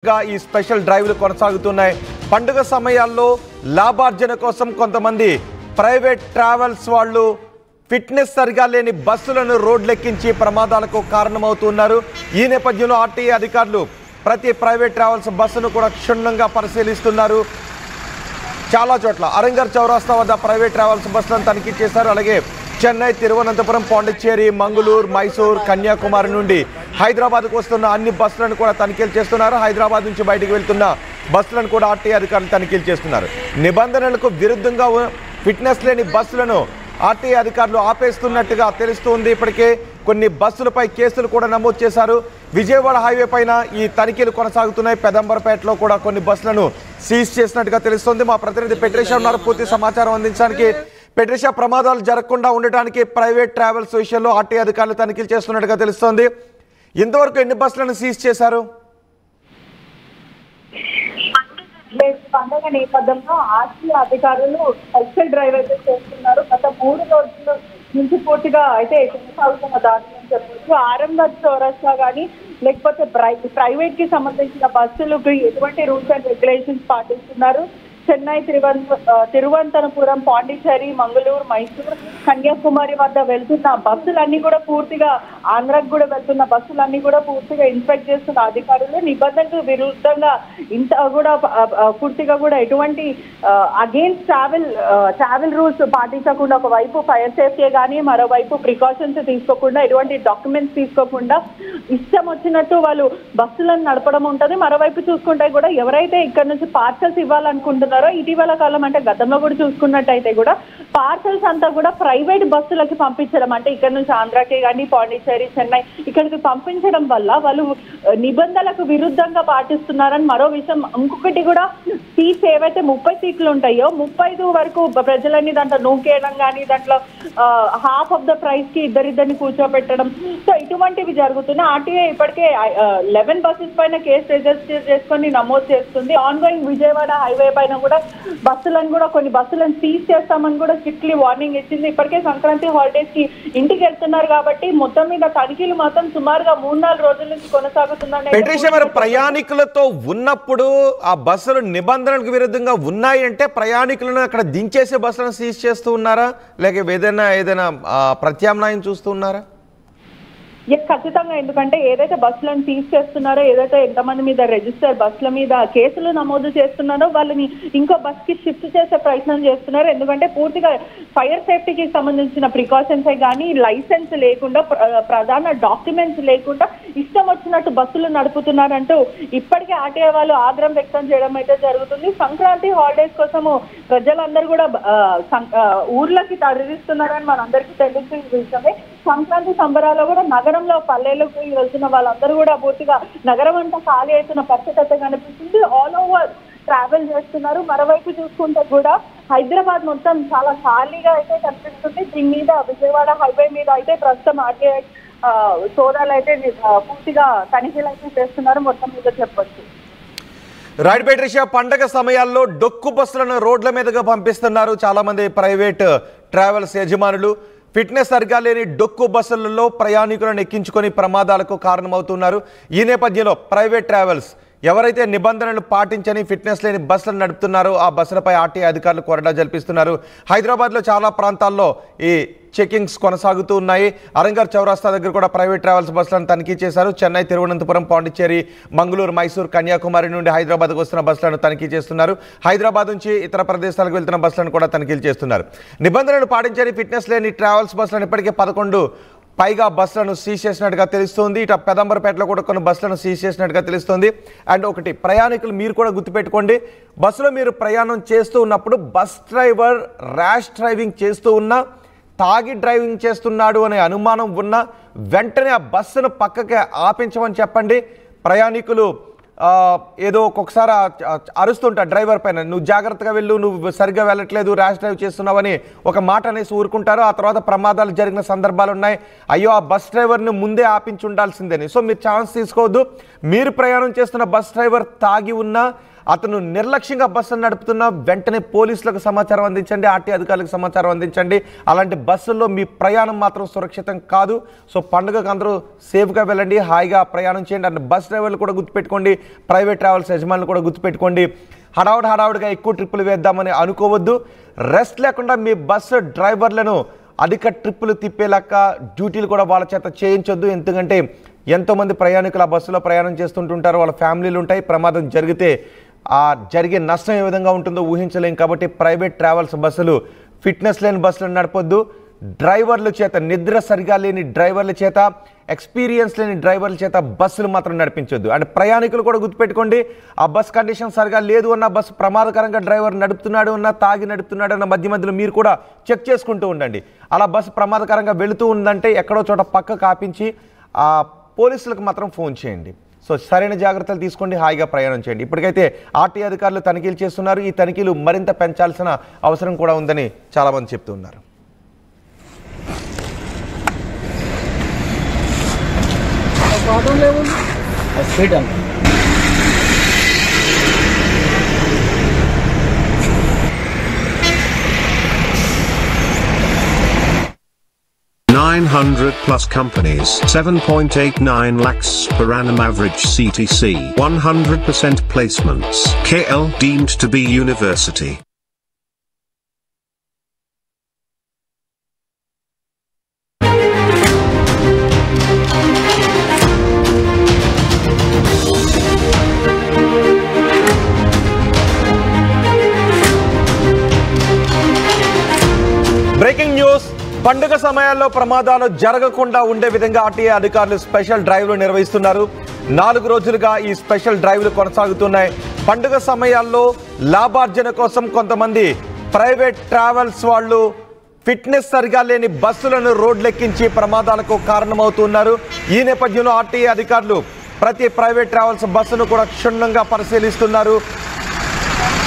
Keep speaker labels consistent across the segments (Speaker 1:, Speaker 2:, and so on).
Speaker 1: ఈ స్పెషల్ డ్రైవ్లు కొనసాగుతున్నాయి. పండుగ సమయాల్లో లాభార్జన కోసం కొంతమంది ప్రైవేట్ ట్రావెల్స్ వాళ్ళు ఫిట్నెస్ సరిగా లేని బస్సులను రోడ్లెక్కించి ప్రమాదాలకు కారణమవుతున్నారు. ఈ నేపథ్యంలో ఆర్టీఏ అధికారులు ప్రతి ప్రైవేట్ ట్రావెల్స్ బస్సును కూడా క్షుణ్ణంగా పరిశీలిస్తున్నారు. చాలా చోట్ల అరంగర్ చౌరాస్తా వద్ద ప్రైవేట్ ట్రావెల్స్ బస్సులను తనిఖీ చేశారు. అలాగే చెన్నై, తిరువనంతపురం, పాండిచ్చేరి, మంగళూరు, మైసూర్, కన్యాకుమారి నుండి హైదరాబాద్కు వస్తున్న అన్ని బస్సులను కూడా తనిఖీలు చేస్తున్నారు. హైదరాబాద్ నుంచి బయటకు వెళ్తున్న బస్సులను కూడా ఆర్టీఏ అధికారులు తనిఖీలు చేస్తున్నారు. నిబంధనలకు విరుద్ధంగా ఫిట్నెస్ లేని బస్సులను ఆర్టీఏ అధికారులు ఆపేస్తున్నట్టుగా తెలుస్తుంది. ఇప్పటికే కొన్ని బస్సులపై కేసులు కూడా నమోదు చేశారు. విజయవాడ హైవే పైన ఈ తనిఖీలు కొనసాగుతున్నాయి. పెదంబరపేటలో కూడా కొన్ని బస్సులను సీజ్ చేసినట్టుగా తెలుస్తుంది. మా ప్రతినిధి పెట్రిషా ఉన్నారు పూర్తి సమాచారం అందించడానికి. పెట్రిషా, ప్రమాదాలు జరగకుండా ఉండటానికి ప్రైవేట్ ట్రావెల్స్ విషయంలో ఆర్టీఏ అధికారులు తనిఖీలు చేస్తున్నట్టుగా తెలుస్తోంది. ఇంతవరకు ఎన్ని బస్సులను సీజ్ చేశారు?
Speaker 2: పండుగ నేపథ్యంలో ఆర్టీఏ అధికారులు స్పెషల్ డ్రైవ్ అయితే చేస్తున్నారు. గత 3 రోజుల నుంచి పూర్తిగా అయితే కొనసాగుతున్న దాడి అని చెప్పొచ్చు. ఆరంగర్ చౌరస్తా కానీ లేకపోతే ప్రైవేట్ కి సంబంధించిన బస్సులకు ఎటువంటి రూల్స్ అండ్ రెగ్యులేషన్స్ పాటిస్తున్నారు. చెన్నై, తిరువనంతపురం, పాండిచ్చేరి, మంగళూరు, మైసూర్, కన్యాకుమారి వద్ద వెళ్తున్న బస్సులన్నీ కూడా పూర్తిగా ఆంధ్రాకు కూడా వెళ్తున్న బస్సులన్నీ కూడా పూర్తిగా ఇన్స్పెక్ట్ చేస్తున్న అధికారులు నిబంధనలకు విరుద్ధంగా ఇంత కూడా పూర్తిగా కూడా ఎటువంటి అగేన్స్ట్ ట్రావెల్ రూల్స్ పాటించకుండా ఒకవైపు ఫైర్ సేఫ్టీ కానీ మరోవైపు ప్రికాషన్స్ తీసుకోకుండా ఎటువంటి డాక్యుమెంట్స్ తీసుకోకుండా ఇష్టం వచ్చినట్టు వాళ్ళు బస్సులను నడపడం ఉంటుంది. మరోవైపు చూసుకుంటే కూడా ఎవరైతే ఇక్కడ నుంచి పార్సల్స్ ఇవ్వాలనుకుంటున్నారో ఇటీవల కాలం అంటే గతంలో కూడా చూసుకున్నట్టయితే కూడా పార్సల్స్ అంతా కూడా ప్రైవేట్ బస్సులకి పంపించడం, అంటే ఇక్కడ నుంచి ఆంధ్రాకి కానీ పాండిచ్చేరి, చెన్నై ఇక్కడికి పంపించడం వల్ల వాళ్ళు నిబంధనలకు విరుద్ధంగా పాటిస్తున్నారని మరో విషయం. ఇంకొకటి కూడా సీట్స్ ఏవైతే 30 సీట్లు ఉంటాయో 35 వరకు ప్రజలని దాంట్లో నూకేయడం కానీ దాంట్లో హాఫ్ ఆఫ్ ద ప్రైస్ కి ఇద్దరిద్దరిని కూర్చోబెట్టడం, సో ఇటువంటివి జరుగుతున్నాయి. ఆర్టీఏ ఇప్పటికే 11 బస్సెస్ పైన కేసు రిజిస్టర్ చేసుకొని నమోదు చేస్తుంది. ఆన్ గోయింగ్ విజయవాడ హైవే పైన కూడా బస్సులను కూడా కొన్ని బస్సులను సీజ్ చేస్తామని కూడా స్ట్రిక్ట్లీ వార్నింగ్ ఇచ్చింది. ఇప్పటికే సంక్రాంతి హాలిడేస్ కి ఇంటికి వెళ్తున్నారు కాబట్టి మొత్తం మీద తనిఖీలు మాత్రం సుమారుగా 3-4 రోజుల నుంచి కొనసాగుతుందని.
Speaker 1: ప్రయాణికులతో ఉన్నప్పుడు ఆ బస్సులు నిబంధనలకు విరుద్ధంగా ఉన్నాయి అంటే ప్రయాణికులను అక్కడ దించేసే బస్సులను సీజ్ చేస్తూ ఉన్నారా, లేక ఏదైనా ప్రత్యామ్నాయం చూస్తూ ఉన్నారా?
Speaker 2: ఖచ్చితంగా. ఎందుకంటే ఏదైతే బస్సులను సీజ్ చేస్తున్నారో, ఏదైతే ఎంతమంది మీద రిజిస్టర్ బస్సుల మీద కేసులు నమోదు చేస్తున్నారో వాళ్ళని ఇంకో బస్ కి షిఫ్ట్ చేసే ప్రయత్నం చేస్తున్నారు. ఎందుకంటే పూర్తిగా ఫైర్ సేఫ్టీకి సంబంధించిన ప్రికాషన్స్ కానీ లైసెన్స్ లేకుండా ప్రధాన డాక్యుమెంట్స్ లేకుండా ఇష్టం వచ్చినట్టు బస్సులు నడుపుతున్నారంటూ ఇప్పటికే ఆర్టీఏ వాళ్ళు ఆగ్రహం వ్యక్తం చేయడం అయితే జరుగుతుంది. సంక్రాంతి హాలిడేస్ కోసము ప్రజలందరూ కూడా ఊర్లకి తరలిస్తున్నారని మనందరికీ తెలుసు విషయమే. సంక్రాంతి సంబరాల్లో కూడా నగరంలో పల్లెలకు వెళ్తున్న వాళ్ళందరూ కూడా పూర్తిగా నగరం అంతా ఖాళీ అవుతున్న పరిస్థితి అయితే కనిపిస్తుంది. ఆల్ ఓవర్ ట్రావెల్ చేస్తున్నారు. మరోవైపు చూసుకుంటే కూడా హైదరాబాద్ మొత్తం చాలా ఖాళీగా అయితే కనిపిస్తుంది. దీని మీద విజయవాడ హైవే మీద అయితే ప్రస్తుతం ఆర్టీఐ సోదాలు అయితే పూర్తిగా తనిఖీలు అయితే చేస్తున్నారు మొత్తం మీద చెప్పొచ్చు.
Speaker 1: రైట్ పెట్రిషా, పండగ సమయాల్లో డొక్కు బస్సులను రోడ్ల మీదుగా పంపిస్తున్నారు చాలా మంది ప్రైవేట్ ట్రావెల్స్ యజమానులు. ఫిట్నెస్ సరిగా లేని డొక్కు బస్సులలో ప్రయాణికులను ఎక్కించుకొని ప్రమాదాలకు కారణమవుతున్నారు. ఈ నేపథ్యంలో ప్రైవేట్ ట్రావెల్స్ ఎవరైతే నిబంధనలు పాటించని ఫిట్నెస్ లేని బస్సులు నడుపుతున్నారో ఆ బస్సులపై ఆర్టీఏ అధికారులు కొరడా జల్పిస్తున్నారు. హైదరాబాద్లో చాలా ప్రాంతాల్లో ఈ చెకింగ్స్ కొనసాగుతూ ఉన్నాయి. అరంగర్ చౌరాస్తా దగ్గర కూడా ప్రైవేట్ ట్రావెల్స్ బస్సులను తనిఖీ చేశారు. చెన్నై, తిరువనంతపురం, పాండిచ్చేరి, మంగళూరు, మైసూర్, కన్యాకుమారి నుండి హైదరాబాద్కు వస్తున్న బస్సులను తనిఖీ చేస్తున్నారు. హైదరాబాద్ నుంచి ఇతర ప్రదేశాలకు వెళ్తున్న బస్సులను కూడా తనిఖీలు చేస్తున్నారు. నిబంధనలు పాటించని ఫిట్నెస్ లేని ట్రావెల్స్ బస్సులను ఇప్పటికే 11 పైగా బస్సులను సీజ్ చేసినట్టుగా తెలుస్తుంది. ఇటు పెదంబరపేటలో కూడా కొన్ని బస్సులను సీజ్ చేసినట్టుగా తెలుస్తుంది. అండ్ ఒకటి, ప్రయాణికులు మీరు కూడా గుర్తుపెట్టుకోండి, బస్సులో మీరు ప్రయాణం చేస్తూ ఉన్నప్పుడు బస్ డ్రైవర్ ర్యాష్ డ్రైవింగ్ చేస్తూ ఉన్నా, తాగి డ్రైవింగ్ చేస్తున్నాడు అనే అనుమానం ఉన్నా వెంటనే ఆ బస్సును పక్కకి ఆపించమని చెప్పండి. ప్రయాణికులు ఏదో ఒక్కొక్కసారి అరుస్తుంటా డ్రైవర్ పైన, నువ్వు జాగ్రత్తగా వెళ్ళు, నువ్వు సరిగ్గా వెళ్ళట్లేదు, ర్యాష్ డ్రైవ్ చేస్తున్నావని ఒక మాట అనేసి ఊరుకుంటారు. ఆ తర్వాత ప్రమాదాలు జరిగిన సందర్భాలు ఉన్నాయి. అయ్యో ఆ బస్ డ్రైవర్ని ముందే ఆపించి ఉండాల్సిందని. సో మీరు ఛాన్స్ తీసుకోవద్దు. మీరు ప్రయాణం చేస్తున్న బస్ డ్రైవర్ తాగి ఉన్నా అతను నిర్లక్ష్యంగా బస్సును నడుపుతున్నా వెంటనే పోలీసులకు సమాచారం అందించండి, ఆర్టీ అధికారులకు సమాచారం అందించండి. అలాంటి బస్సుల్లో మీ ప్రయాణం మాత్రం సురక్షితం కాదు. సో పండుగకు అందరూ సేఫ్గా వెళ్ళండి, హాయిగా ప్రయాణం చేయండి. అండ్ బస్ డ్రైవర్లు కూడా గుర్తుపెట్టుకోండి, ప్రైవేట్ ట్రావెల్స్ యజమానులు కూడా గుర్తుపెట్టుకోండి. హడావుడిగా ఎక్కువ ట్రిప్పులు వేద్దామని అనుకోవద్దు. రెస్ట్ లేకుండా మీ బస్సు డ్రైవర్లను అధిక ట్రిప్పులు తిప్పేలాగా డ్యూటీలు కూడా వాళ్ళ చేత చేయించొద్దు. ఎందుకంటే ఎంతోమంది ప్రయాణికులు ఆ బస్సులో ప్రయాణం చేస్తుంటుంటారు, వాళ్ళ ఫ్యామిలీలు ఉంటాయి. ప్రమాదం జరిగితే ఆ జరిగే నష్టం ఏ విధంగా ఉంటుందో ఊహించలేం. కాబట్టి ప్రైవేట్ ట్రావెల్స్ బస్సులు, ఫిట్నెస్ లేని బస్సులను నడపొద్దు. డ్రైవర్ల చేత, నిద్ర సరిగా లేని డ్రైవర్ల చేత, ఎక్స్పీరియన్స్ లేని డ్రైవర్ల చేత బస్సులు మాత్రం నడిపించొద్దు. అండ్ ప్రయాణికులు కూడా గుర్తుపెట్టుకోండి, ఆ బస్ కండిషన్ సరిగా లేదు అన్న, బస్సు ప్రమాదకరంగా డ్రైవర్ నడుపుతున్నాడు అన్న, తాగి నడుపుతున్నాడు అన్న మధ్యలో మీరు కూడా చెక్ చేసుకుంటూ ఉండండి. అలా బస్సు ప్రమాదకరంగా వెళుతూ ఉందంటే ఎక్కడో చోట పక్క కాపించి ఆ పోలీసులకు మాత్రం ఫోన్ చేయండి. సో సరైన జాగ్రత్తలు తీసుకోండి, హాయిగా ప్రయాణం చేయండి. ఇప్పటికైతే ఆర్టీ అధికారులు తనిఖీలు చేస్తున్నారు. ఈ తనిఖీలు మరింత పెంచాల్సిన అవసరం కూడా ఉందని చాలామంది చెప్తూ ఉన్నారు.
Speaker 3: స్పీడ్ అంత
Speaker 4: 900 plus companies, 7.89 lakhs per annum average CTC, 100% placements, KL deemed to be university.
Speaker 1: Breaking news. పండుగ సమయాల్లో ప్రమాదాలు జరగకుండా ఉండే విధంగా ఆర్టీఏ అధికారులు స్పెషల్ డ్రైవ్లు నిర్వహిస్తున్నారు. 4 రోజులుగా ఈ స్పెషల్ డ్రైవ్లు కొనసాగుతున్నాయి. పండుగ సమయాల్లో లాభార్జన కోసం కొంతమంది ప్రైవేట్ ట్రావెల్స్ వాళ్ళు ఫిట్నెస్ సరిగా లేని బస్సులను రోడ్లెక్కించి ప్రమాదాలకు కారణమవుతున్నారు. ఈ నేపథ్యంలో ఆర్టీఏ అధికారులు ప్రతి ప్రైవేట్ ట్రావెల్స్ బస్సును కూడా క్షుణ్ణంగా పరిశీలిస్తున్నారు.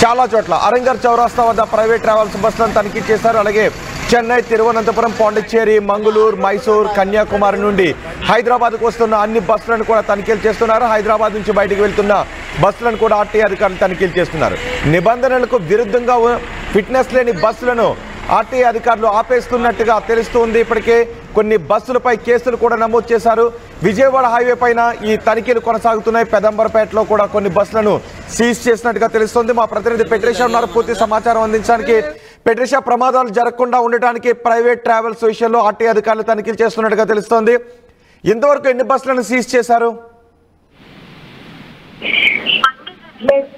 Speaker 1: చాలా చోట్ల అరంగర్ చౌరాస్తా వద్ద ప్రైవేట్ ట్రావెల్స్ బస్సులను తనిఖీ చేశారు. అలాగే చెన్నై, తిరువనంతపురం, పాండిచ్చేరి, మంగళూరు, మైసూర్, కన్యాకుమారి నుండి హైదరాబాద్కు వస్తున్న అన్ని బస్సులను కూడా తనిఖీలు చేస్తున్నారు. హైదరాబాద్ నుంచి బయటకు వెళ్తున్న బస్సులను కూడా ఆర్టీఏ అధికారులు తనిఖీలు చేస్తున్నారు. నిబంధనలకు విరుద్ధంగా ఫిట్నెస్ లేని బస్సులను ఆర్టీఏ అధికారులు ఆపేస్తున్నట్టుగా తెలుస్తుంది. ఇప్పటికే కొన్ని బస్సులపై కేసులు కూడా నమోదు చేశారు. విజయవాడ హైవే పైన ఈ తనిఖీలు కొనసాగుతున్నాయి. పెదంబరపేటలో కూడా కొన్ని బస్సులను సీజ్ చేసినట్టుగా తెలుస్తుంది. మా ప్రతినిధి పెట్రిషా ఉన్నారు పూర్తి సమాచారం అందించడానికి. పెట్రిషా, ప్రమాదాలు జరగకుండా ఉండటానికి ప్రైవేట్ ట్రావెల్స్ విషయంలో ఆర్టీఏ అధికారులు తనిఖీలు చేస్తున్నట్టుగా తెలుస్తోంది. ఇంతవరకు ఎన్ని బస్సులను సీజ్ చేశారు?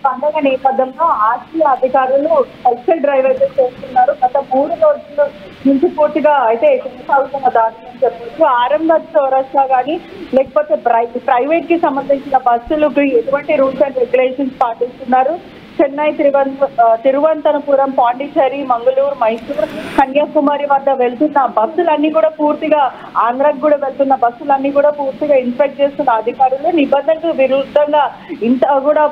Speaker 2: పండుగ నేపథ్యంలో ఆర్టీ అధికారులు స్పెషల్ డ్రైవ్ అయితే చేస్తున్నారు. గత 3 రోజుల నుంచి పూర్తిగా అయితే కొనసాగుతున్న దాడి అని చెప్పొచ్చు. ఆరంగర్ చౌరస్తా కానీ లేకపోతే ప్రైవేట్ కి సంబంధించిన బస్సులకు ఎటువంటి రూల్స్ అండ్ రెగ్యులేషన్స్ పాటిస్తున్నారు. చెన్నై, తిరువనంతపురం, పాండిచ్చేరి, మంగళూరు, మైసూర్, కన్యాకుమారి వద్ద వెళ్తున్న బస్సులన్నీ కూడా పూర్తిగా, ఆంధ్రాకు కూడా వెళ్తున్న బస్సులన్నీ కూడా పూర్తిగా ఇన్స్పెక్ట్ చేస్తున్న అధికారులు నిబంధనలకు విరుద్ధంగా ఇంత కూడా